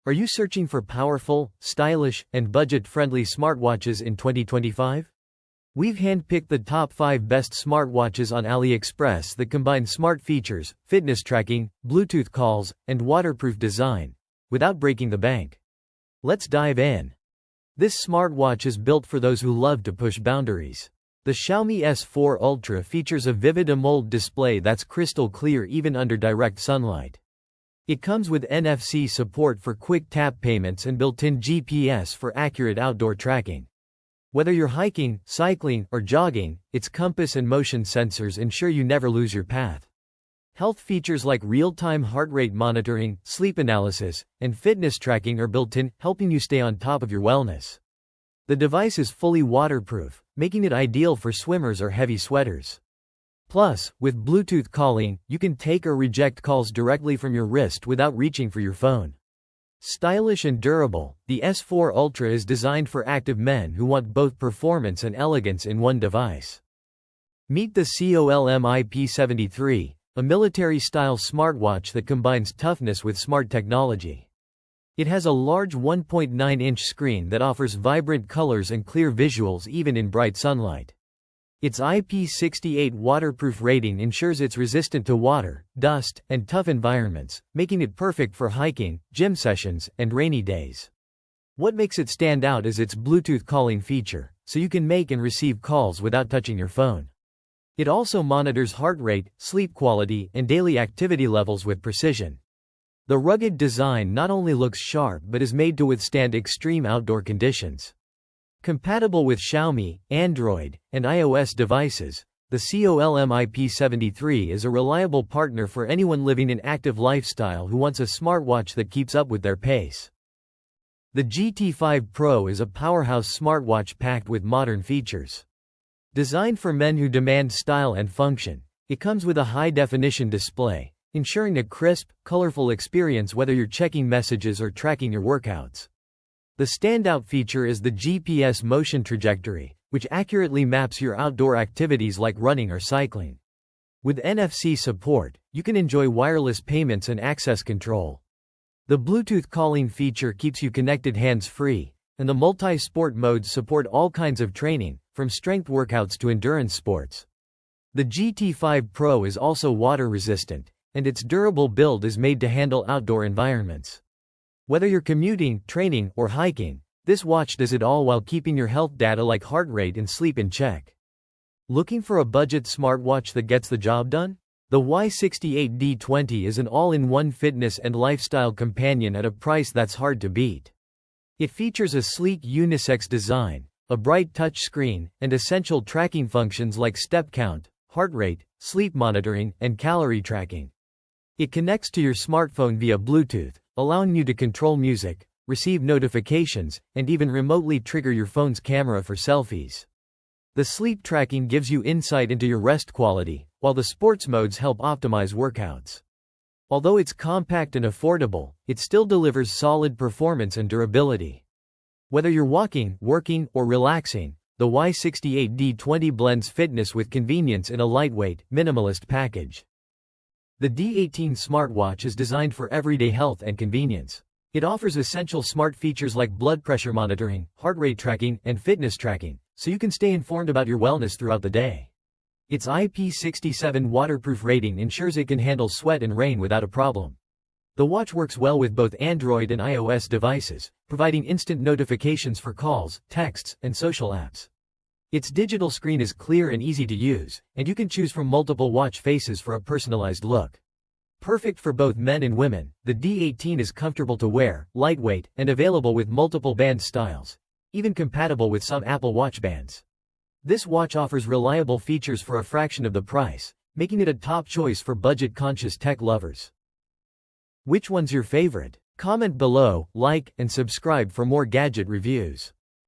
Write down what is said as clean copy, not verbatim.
Are you searching for powerful, stylish, and budget-friendly smartwatches in 2025? We've handpicked the top 5 best smartwatches on AliExpress that combine smart features, fitness tracking, Bluetooth calls, and waterproof design, without breaking the bank. Let's dive in. This smartwatch is built for those who love to push boundaries. The Xiaomi S4 Ultra features a vivid AMOLED display that's crystal clear even under direct sunlight. It comes with NFC support for quick tap payments and built-in GPS for accurate outdoor tracking. Whether you're hiking, cycling, or jogging, its compass and motion sensors ensure you never lose your path. Health features like real-time heart rate monitoring, sleep analysis, and fitness tracking are built in, helping you stay on top of your wellness. The device is fully waterproof, making it ideal for swimmers or heavy sweaters. Plus, with Bluetooth calling, you can take or reject calls directly from your wrist without reaching for your phone. Stylish and durable, the S4 Ultra is designed for active men who want both performance and elegance in one device. Meet the COLMI P73, a military-style smartwatch that combines toughness with smart technology. It has a large 1.9-inch screen that offers vibrant colors and clear visuals even in bright sunlight. Its Y68 waterproof rating ensures it's resistant to water, dust, and tough environments, making it perfect for hiking, gym sessions, and rainy days. What makes it stand out is its Bluetooth calling feature, so you can make and receive calls without touching your phone. It also monitors heart rate, sleep quality, and daily activity levels with precision. The rugged design not only looks sharp but is made to withstand extreme outdoor conditions. Compatible with Xiaomi, Android, and iOS devices, the COLMI P73 is a reliable partner for anyone living an active lifestyle who wants a smartwatch that keeps up with their pace. The GT5 PRO is a powerhouse smartwatch packed with modern features. Designed for men who demand style and function, it comes with a high-definition display, ensuring a crisp, colorful experience whether you're checking messages or tracking your workouts. The standout feature is the GPS motion trajectory, which accurately maps your outdoor activities like running or cycling. With NFC support, you can enjoy wireless payments and access control. The Bluetooth calling feature keeps you connected hands-free, and the multi-sport modes support all kinds of training, from strength workouts to endurance sports. The GT5 PRO is also water-resistant, and its durable build is made to handle outdoor environments. Whether you're commuting, training, or hiking, this watch does it all while keeping your health data like heart rate and sleep in check. Looking for a budget smartwatch that gets the job done? The Y68 D20 is an all-in-one fitness and lifestyle companion at a price that's hard to beat. It features a sleek unisex design, a bright touch screen, and essential tracking functions like step count, heart rate, sleep monitoring, and calorie tracking. It connects to your smartphone via Bluetooth, allowing you to control music, receive notifications, and even remotely trigger your phone's camera for selfies. The sleep tracking gives you insight into your rest quality, while the sports modes help optimize workouts. Although it's compact and affordable, it still delivers solid performance and durability. Whether you're walking, working, or relaxing, the Y68 D20 blends fitness with convenience in a lightweight, minimalist package. The D18 Smartwatch is designed for everyday health and convenience. It offers essential smart features like blood pressure monitoring, heart rate tracking, and fitness tracking, so you can stay informed about your wellness throughout the day. Its IP67 waterproof rating ensures it can handle sweat and rain without a problem. The watch works well with both Android and iOS devices, providing instant notifications for calls, texts, and social apps. Its digital screen is clear and easy to use, and you can choose from multiple watch faces for a personalized look. Perfect for both men and women, the D18 is comfortable to wear, lightweight, and available with multiple band styles, even compatible with some Apple Watch bands. This watch offers reliable features for a fraction of the price, making it a top choice for budget-conscious tech lovers. Which one's your favorite? Comment below, like, and subscribe for more gadget reviews.